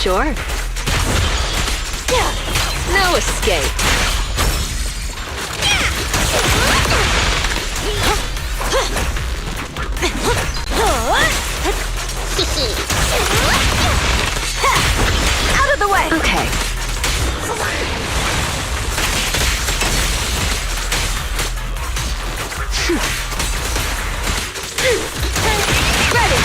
Sure. No escape. Out of the way! Okay. Ready!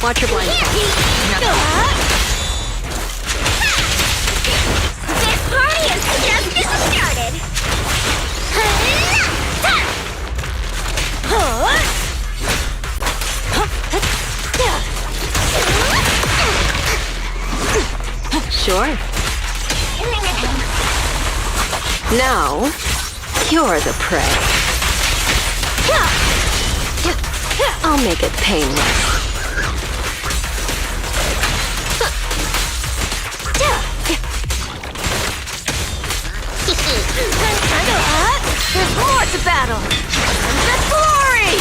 Watch your blind spot. This party is just getting started! Sure. Now, you're the prey. I'll make it painless. There's more to battle! The glory!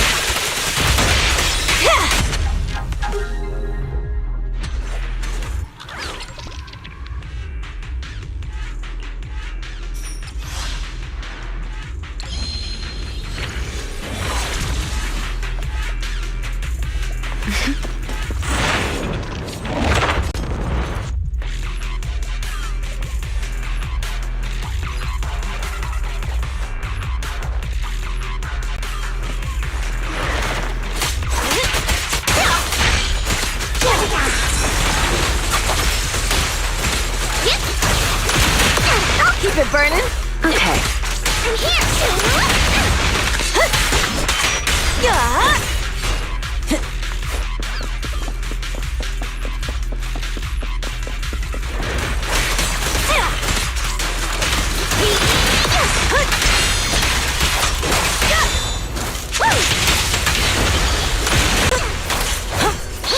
Keep it burning. Okay. I'm here. Yeah.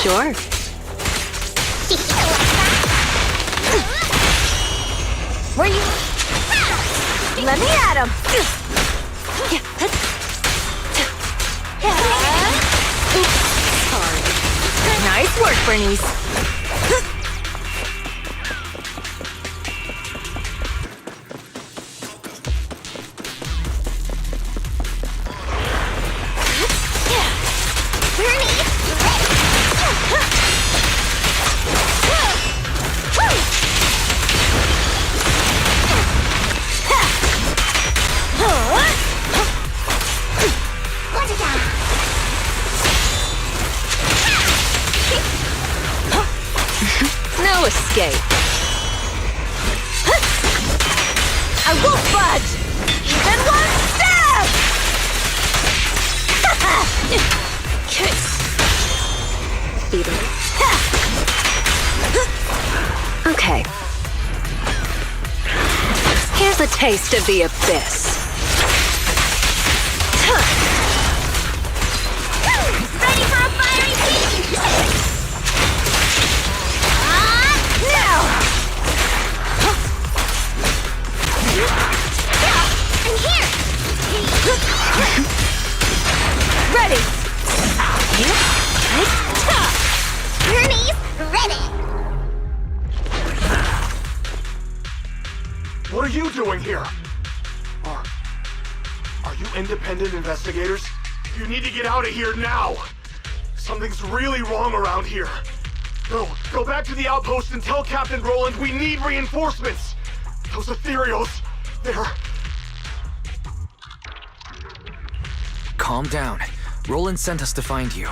Sure. Where you? Let me at him. Nice work, Bernice. No escape. I won't budge! Even one step! Beat it. Okay. Here's a taste of the abyss. Ready for a fiery beat! Now! I'm here! Ready! Journey's ready! What are you doing here? Are you independent investigators? You need to get out of here now! Something's really wrong around here. Go back to the outpost and tell Captain Roland we need reinforcements! Those ethereals, they're... Calm down. Roland sent us to find you.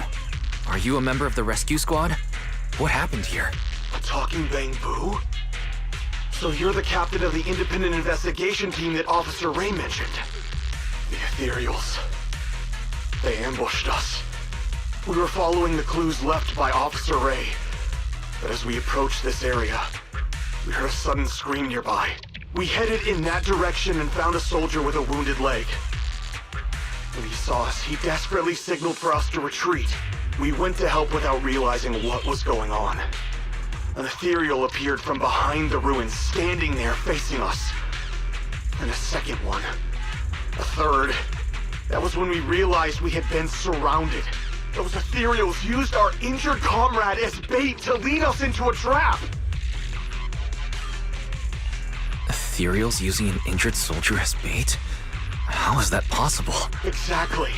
Are you a member of the rescue squad? What happened here? A talking bamboo? So you're the captain of the independent investigation team that Officer Ray mentioned. The ethereals. They ambushed us. We were following the clues left by Officer Ray. But as we approached this area, we heard a sudden scream nearby. We headed in that direction and found a soldier with a wounded leg. When he saw us, he desperately signaled for us to retreat. We went to help without realizing what was going on. An ethereal appeared from behind the ruins, standing there facing us. And a second one. A third. That was when we realized we had been surrounded. Those ethereals used our injured comrade as bait to lead us into a trap. Ethereals using an injured soldier as bait? How is that possible? Exactly.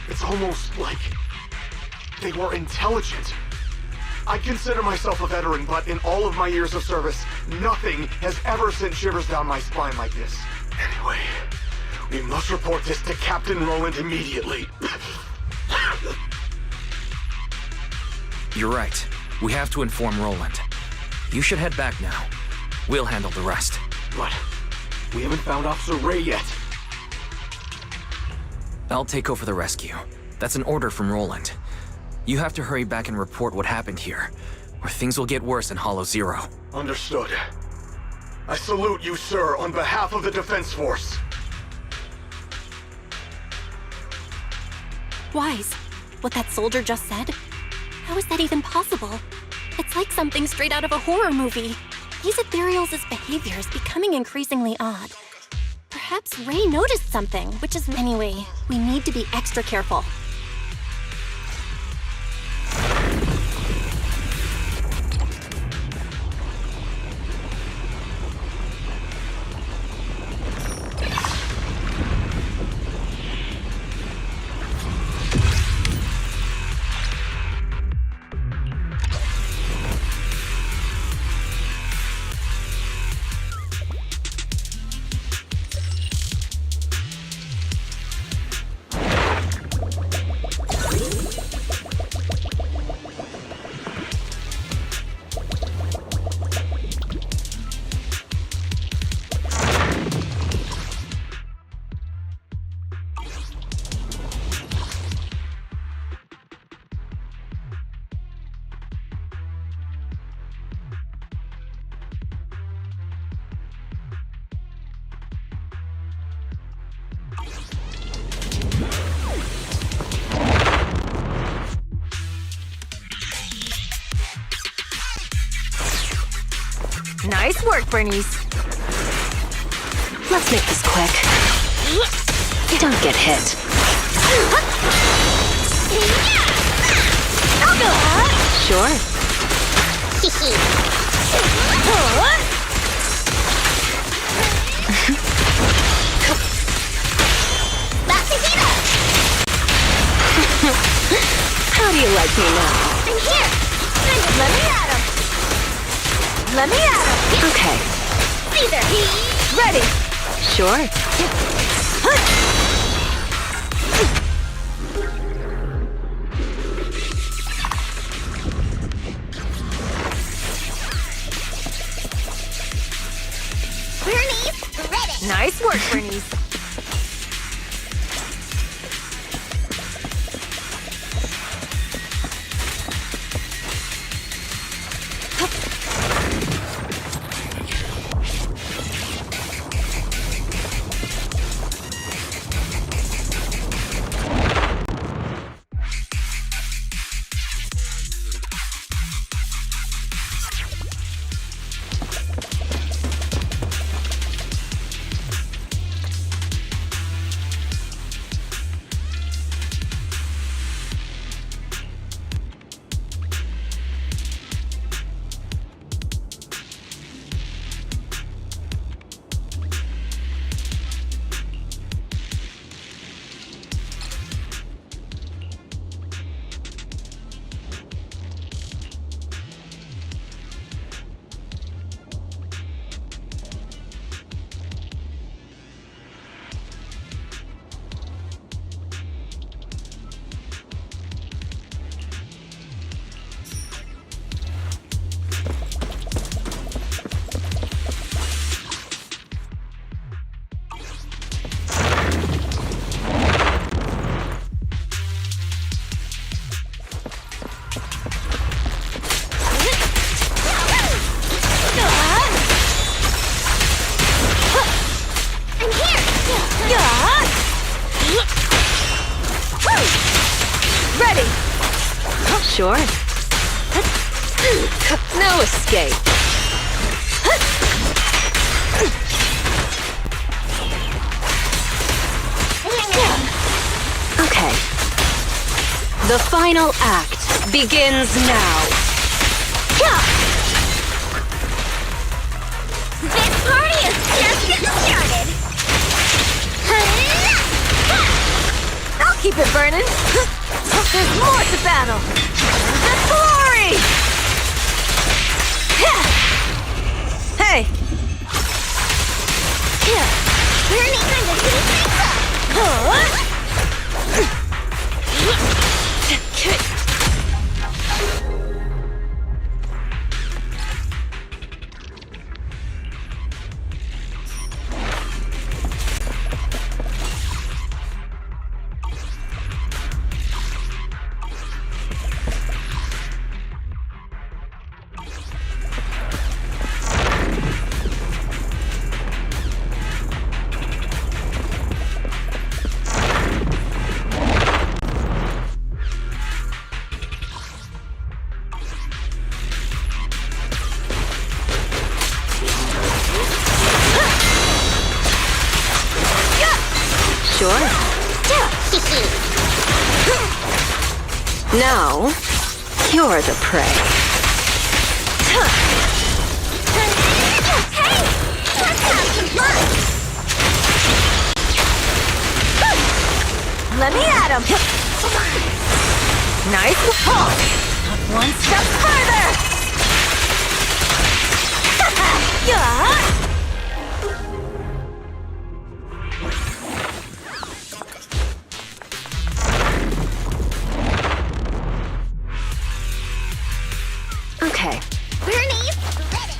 It's almost like they were intelligent. I consider myself a veteran, but in all of my years of service, nothing has ever sent shivers down my spine like this. Anyway, we must report this to Captain Roland immediately. You're right. We have to inform Roland. You should head back now. We'll handle the rest. But we haven't found Officer Ray yet. I'll take over the rescue. That's an order from Roland. You have to hurry back and report what happened here, or things will get worse in Hollow Zero. Understood. I salute you, sir, on behalf of the Defense Force. Wise, what that soldier just said? How is that even possible? It's like something straight out of a horror movie. These ethereals' behavior is becoming increasingly odd. Perhaps Ray noticed something, which is... Anyway, we need to be extra careful. Nice work, Bernice. Let's make this quick. Don't get hit. Sure. How do you like me now? I'm here! Let me at him! Let me at him! Okay. See there! Ready. Sure. Bernie's ready! Nice work, Bernice. Ready. Sure. No escape. Okay. The final act begins now. This party is just getting started! I'll keep it burning. There's more to battle. The glory! Hey! Bernie kind of heat things up! Sure. Now, you're the prey. Hey! Let's have some fun! Let me at him. Nice pull. One step further. Okay. Bernie's ready!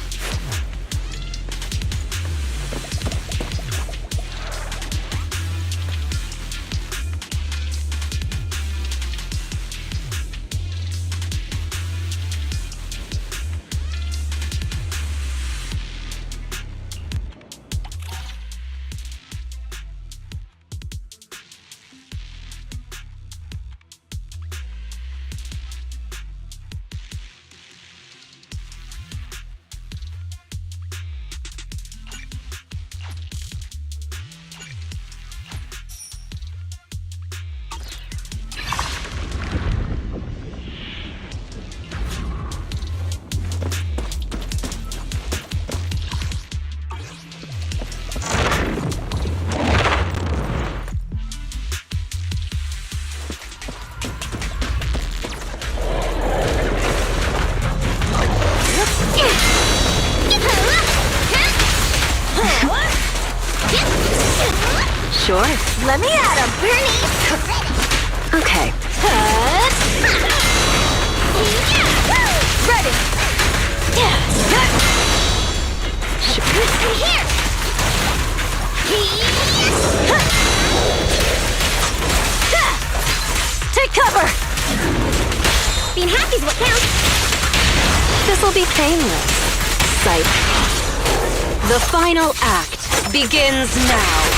Sure. Let me at him, Bernie! Okay. Ready! Here! Take cover! Being happy's what counts! This'll be painless. Sight. The final act begins now.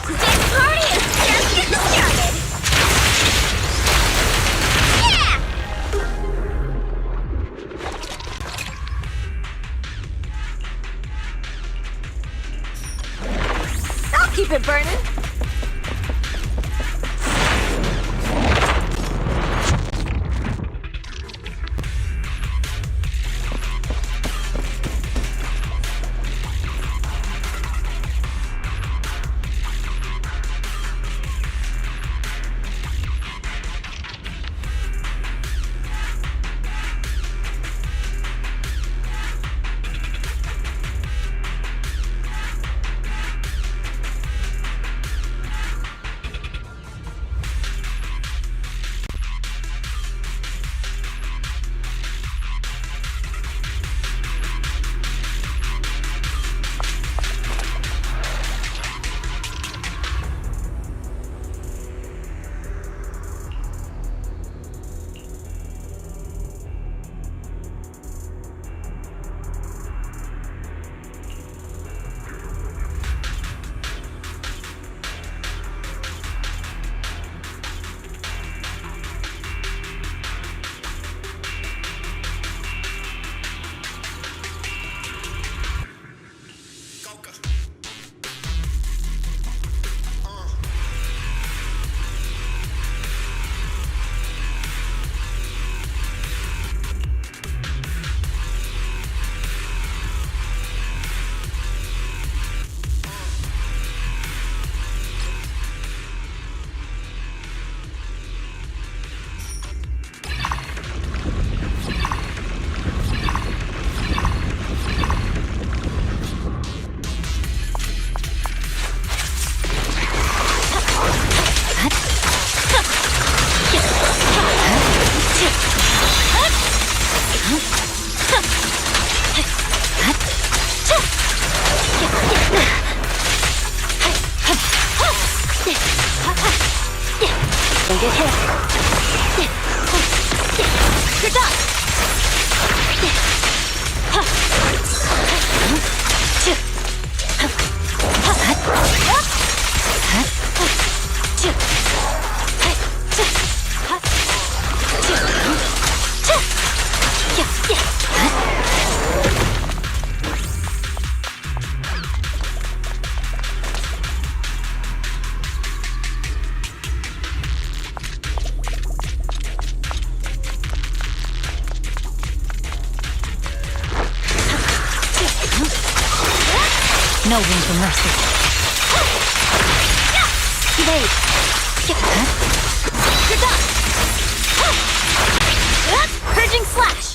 This party is just getting started! Yeah! I'll keep it burning! Don't get hit. You're done! No room for mercy. Evade! You're done! Purging slash!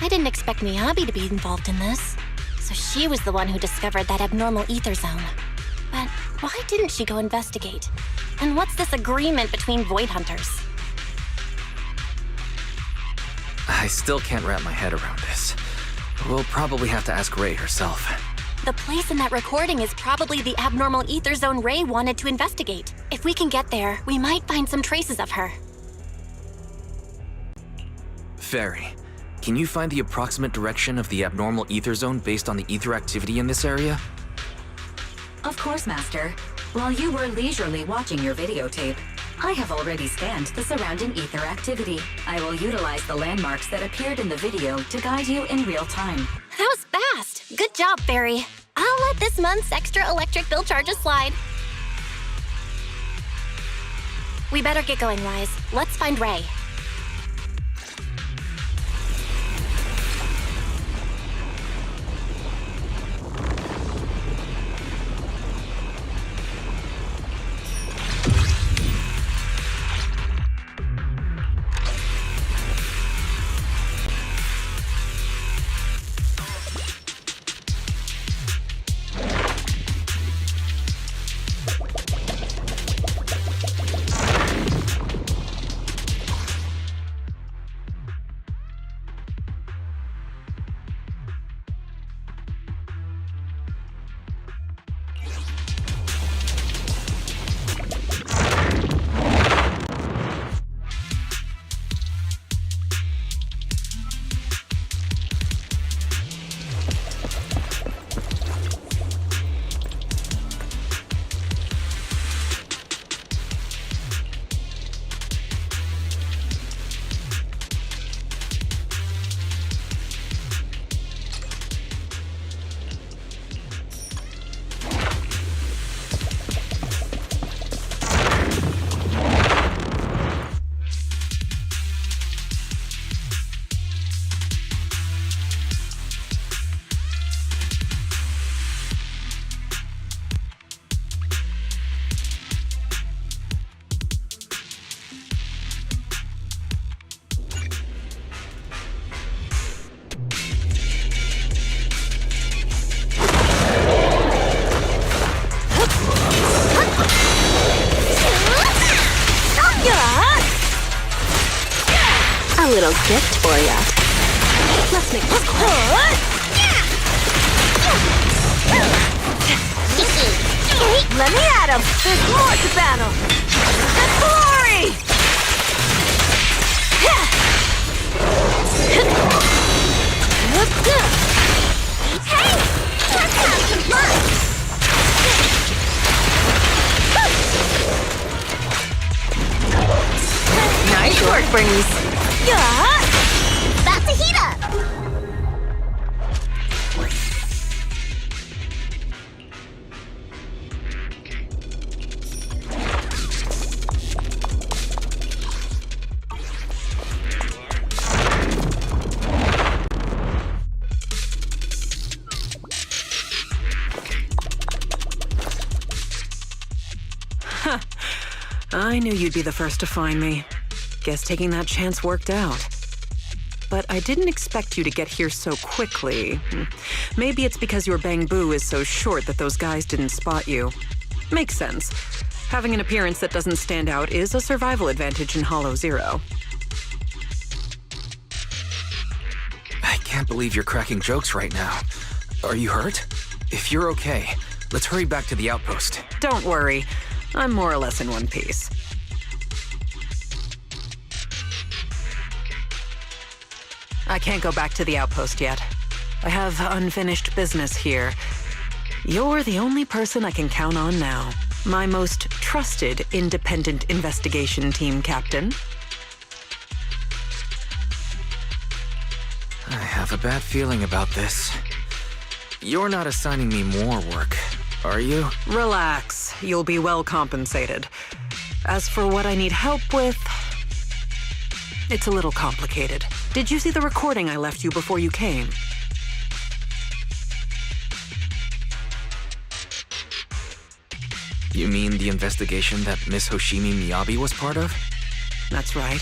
I didn't expect Miyabi to be involved in this. So she was the one who discovered that abnormal ether zone. But why didn't she go investigate? And what's this agreement between Void Hunters? I still can't wrap my head around this. We'll probably have to ask Ray herself. The place in that recording is probably the abnormal ether zone Ray wanted to investigate. If we can get there, we might find some traces of her. Fairy, can you find the approximate direction of the abnormal ether zone based on the ether activity in this area? Of course, Master. While you were leisurely watching your videotape, I have already scanned the surrounding ether activity. I will utilize the landmarks that appeared in the video to guide you in real time. That was fast. Good job, Fairy. I'll let this month's extra electric bill charges slide. We better get going, Wise. Let's find Ray. A little gift for ya. Let's make this quick. Let me at him! There's more to battle! The glory! Hey! Let's have some fun! Nice work, Bernice! About to heat up! I knew you'd be the first to find me. Guess taking that chance worked out. But I didn't expect you to get here so quickly. Maybe it's because your bamboo is so short that those guys didn't spot you. Makes sense. Having an appearance that doesn't stand out is a survival advantage in Hollow Zero. I can't believe you're cracking jokes right now. Are you hurt? If you're okay, let's hurry back to the outpost. Don't worry. I'm more or less in one piece. I can't go back to the outpost yet. I have unfinished business here. You're the only person I can count on now. My most trusted independent investigation team captain. I have a bad feeling about this. You're not assigning me more work, are you? Relax. You'll be well compensated. As for what I need help with, it's a little complicated. Did you see the recording I left you before you came? You mean the investigation that Miss Hoshimi Miyabi was part of? That's right.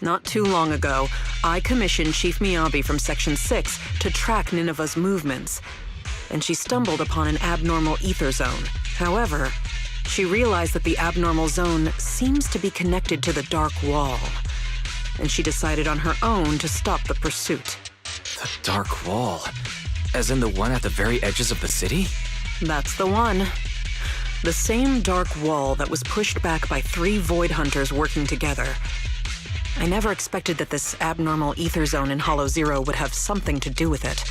Not too long ago, I commissioned Chief Miyabi from Section 6 to track Nineveh's movements, and she stumbled upon an abnormal ether zone. However, she realized that the abnormal zone seems to be connected to the Dark Wall, and she decided on her own to stop the pursuit. The Dark Wall. As in the one at the very edges of the city? That's the one. The same dark wall that was pushed back by 3 Void Hunters working together. I never expected that this abnormal ether zone in Hollow Zero would have something to do with it.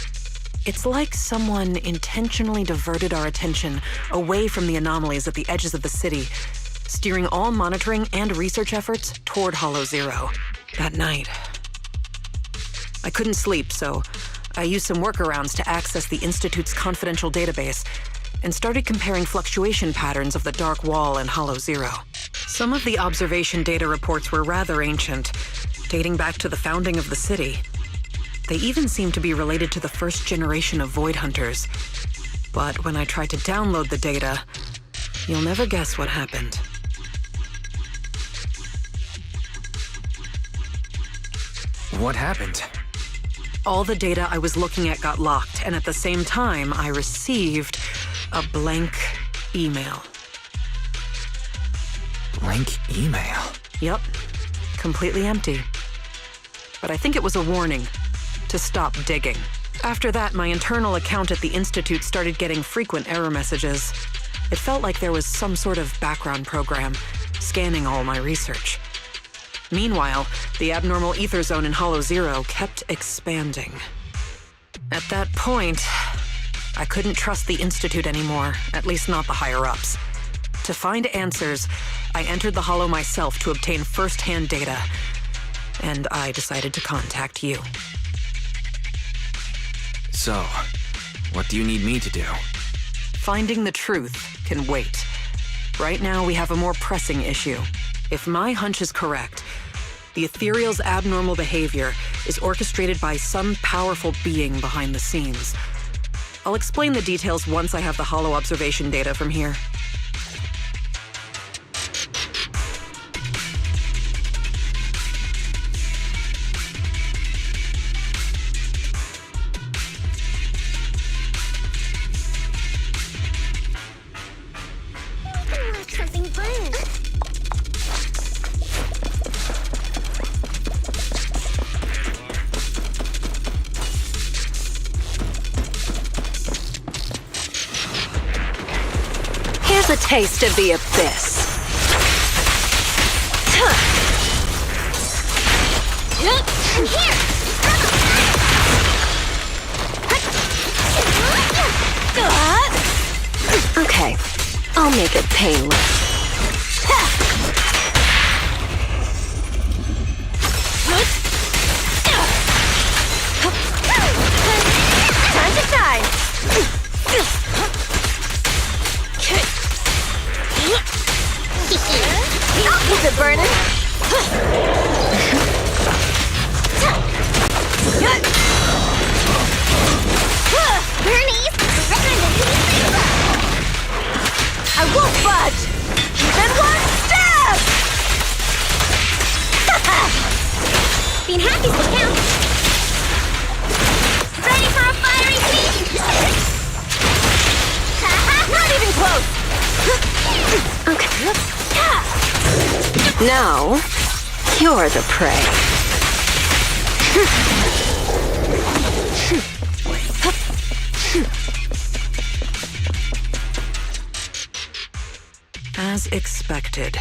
It's like someone intentionally diverted our attention away from the anomalies at the edges of the city, steering all monitoring and research efforts toward Hollow Zero. That night, I couldn't sleep, so I used some workarounds to access the Institute's confidential database and started comparing fluctuation patterns of the Dark Wall and Hollow Zero. Some of the observation data reports were rather ancient, dating back to the founding of the city. They even seemed to be related to the first generation of Void Hunters. But when I tried to download the data, you'll never guess what happened. What happened? All the data I was looking at got locked, and at the same time, I received a blank email. Blank email? Yep, completely empty. But I think it was a warning to stop digging. After that, my internal account at the Institute started getting frequent error messages. It felt like there was some sort of background program scanning all my research. Meanwhile, the abnormal ether zone in Hollow Zero kept expanding. At that point, I couldn't trust the Institute anymore, at least not the higher-ups. To find answers, I entered the Hollow myself to obtain first-hand data, and I decided to contact you. So, what do you need me to do? Finding the truth can wait. Right now, we have a more pressing issue. If my hunch is correct, the Ethereal's abnormal behavior is orchestrated by some powerful being behind the scenes. I'll explain the details once I have the Hollow observation data from here. Something burn. Here's a taste of the abyss. Okay, I'll make it painless. Time to shine. Is it burning? Bernice, I won't budge. Even one step. Being happy's the count. Ready for a fiery feast? Not even close. Okay. Now, you're the prey. As expected,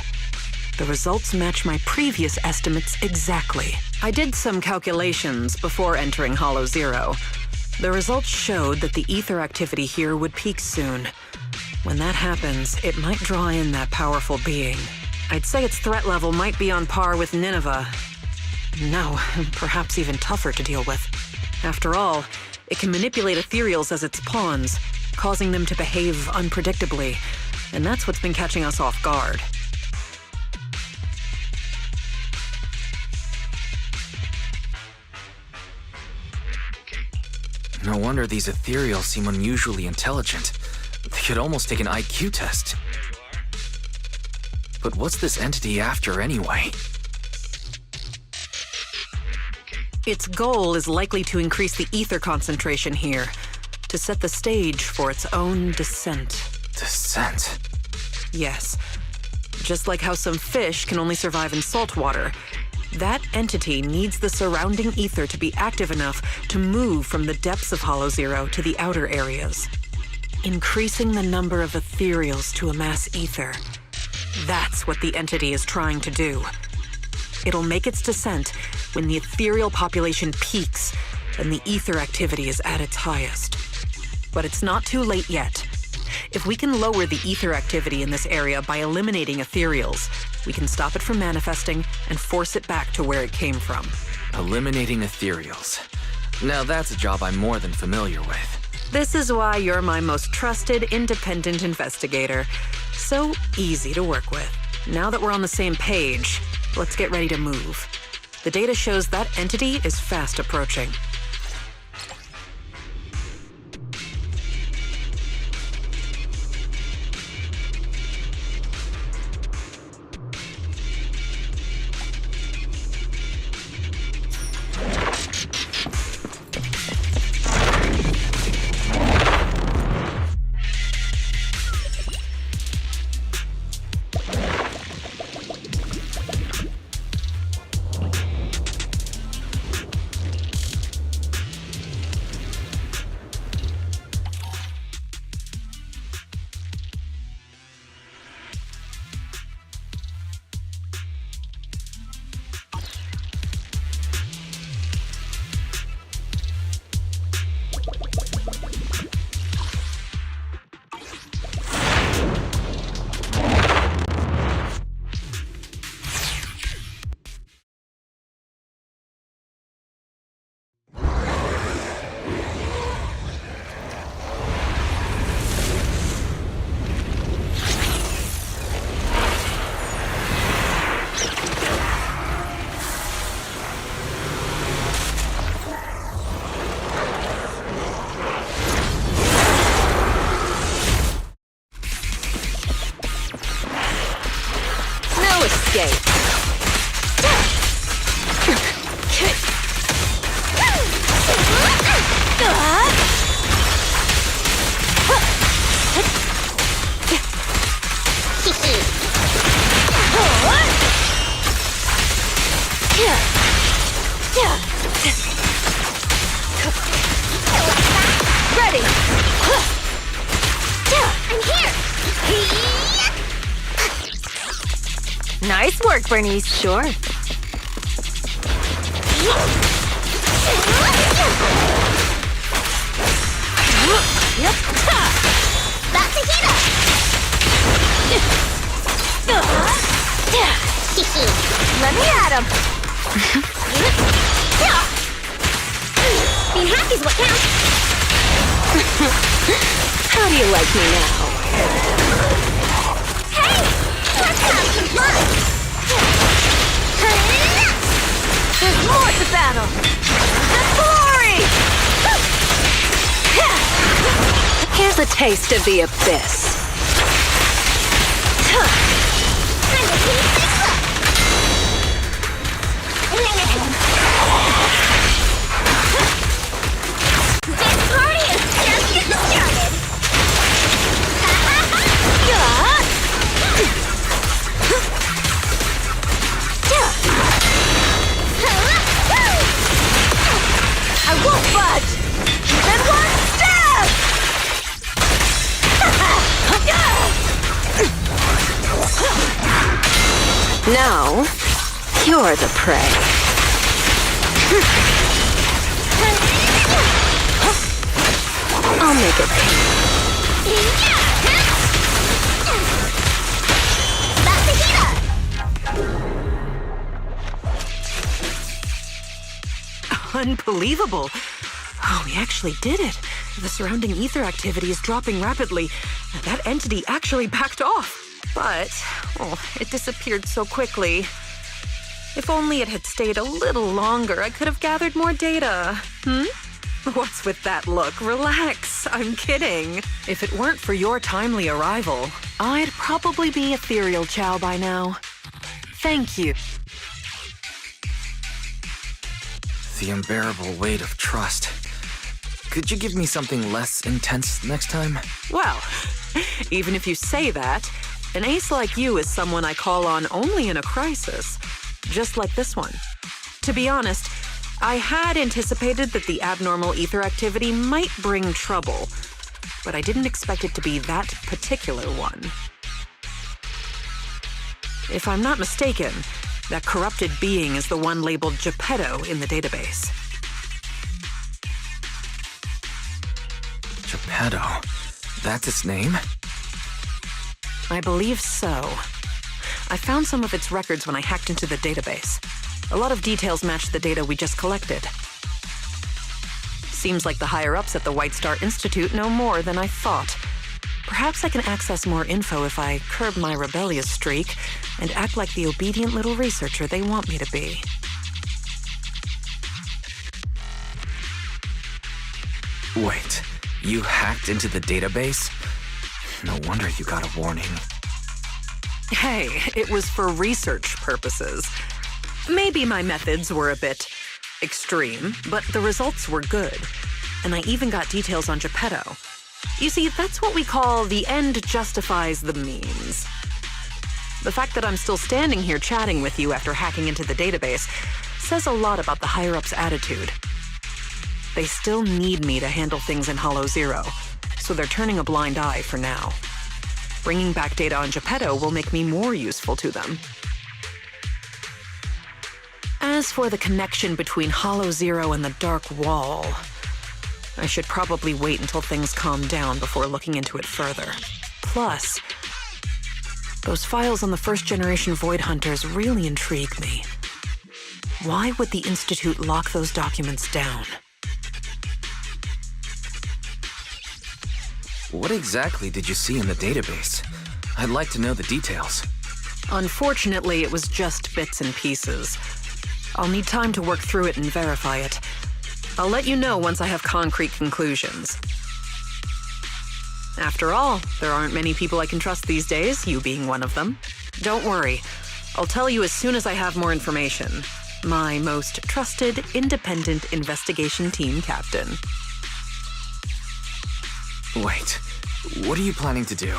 the results match my previous estimates exactly. I did some calculations before entering Hollow Zero. The results showed that the ether activity here would peak soon. When that happens, it might draw in that powerful being. I'd say its threat level might be on par with Nineveh. No, perhaps even tougher to deal with. After all, it can manipulate ethereals as its pawns, causing them to behave unpredictably, and that's what's been catching us off guard. No wonder these ethereals seem unusually intelligent. They could almost take an IQ test. But what's this entity after anyway? Its goal is likely to increase the ether concentration here, to set the stage for its own descent. Descent? Yes. Just like how some fish can only survive in salt water, That entity needs the surrounding ether to be active enough to move from the depths of Hollow Zero to the outer areas. Increasing the number of ethereals to amass ether. That's what the entity is trying to do. It'll make its descent when the ethereal population peaks and the ether activity is at its highest. But it's not too late yet. If we can lower the ether activity in this area by eliminating ethereals, we can stop it from manifesting and force it back to where it came from. Eliminating ethereals. Now that's a job I'm more than familiar with. This is why you're my most trusted, independent investigator. So easy to work with. Now that we're on the same page, let's get ready to move. The data shows that entity is fast approaching. Escape. Ready! I'm here! Nice work, Bernice. Sure. Yep. That's a hit! Let me at him! Being happy's what counts! How do you like me now? Hey! Let's have some fun! There's more to battle! The glory! Here's a taste of the abyss. Time to heat things up! This party is just getting started! I won't budge! Even one step! Now, you're the prey. I'll make it pay. That's a heater! Unbelievable. Oh, we actually did it. The surrounding ether activity is dropping rapidly. That entity actually backed off. But, it disappeared so quickly. If only it had stayed a little longer, I could have gathered more data. What's with that look? Relax. I'm kidding. If it weren't for your timely arrival, I'd probably be ethereal Chow by now. Thank you. The unbearable weight of trust. Could you give me something less intense next time? Well, even if you say that, an ace like you is someone I call on only in a crisis. just like this one. To be honest, I had anticipated that the abnormal ether activity might bring trouble, but I didn't expect it to be that particular one. If I'm not mistaken, that corrupted being is the one labeled Geppetto in the database. Geppetto? That's its name? I believe so. I found some of its records when I hacked into the database. A lot of details match the data we just collected. Seems like the higher-ups at the White Star Institute know more than I thought. Perhaps I can access more info if I curb my rebellious streak and act like the obedient little researcher they want me to be. Wait, you hacked into the database? No wonder you got a warning. Hey, it was for research purposes. Maybe my methods were a bit extreme, but the results were good. And I even got details on Geppetto. You see, that's what we call the end justifies the means. The fact that I'm still standing here chatting with you after hacking into the database says a lot about the higher-ups' attitude. They still need me to handle things in Hollow Zero, so they're turning a blind eye for now. Bringing back data on Geppetto will make me more useful to them. As for the connection between Hollow Zero and the Dark Wall, I should probably wait until things calm down before looking into it further. Plus, those files on the first-generation Void Hunters really intrigue me. Why would the Institute lock those documents down? What exactly did you see in the database? I'd like to know the details. Unfortunately, it was just bits and pieces. I'll need time to work through it and verify it. I'll let you know once I have concrete conclusions. After all, there aren't many people I can trust these days, you being one of them. Don't worry. I'll tell you as soon as I have more information. My most trusted, independent investigation team captain. Wait, what are you planning to do?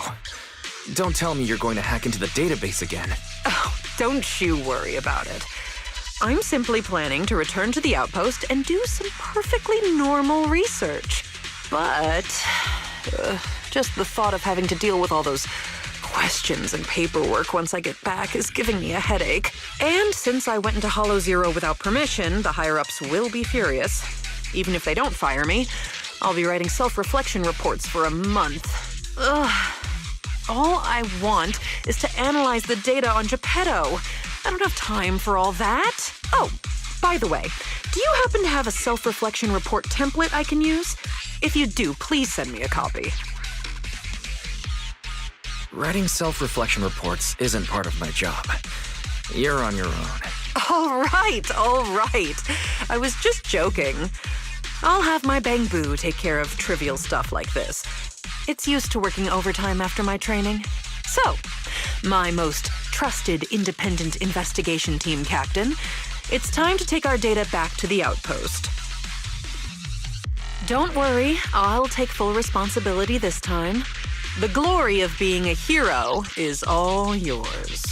Don't tell me you're going to hack into the database again. Oh, don't you worry about it. I'm simply planning to return to the outpost and do some perfectly normal research. But just the thought of having to deal with all those questions and paperwork once I get back is giving me a headache. And since I went into Hollow Zero without permission, the higher-ups will be furious. Even if they don't fire me, I'll be writing self-reflection reports for a month. Ugh. All I want is to analyze the data on Geppetto. I don't have time for all that. Oh, by the way, do you happen to have a self-reflection report template I can use? If you do, please send me a copy. Writing self-reflection reports isn't part of my job. You're on your own. All right. I was just joking. I'll have my Bang Boo take care of trivial stuff like this. It's used to working overtime after my training. So, my most trusted independent investigation team captain, it's time to take our data back to the outpost. Don't worry, I'll take full responsibility this time. The glory of being a hero is all yours.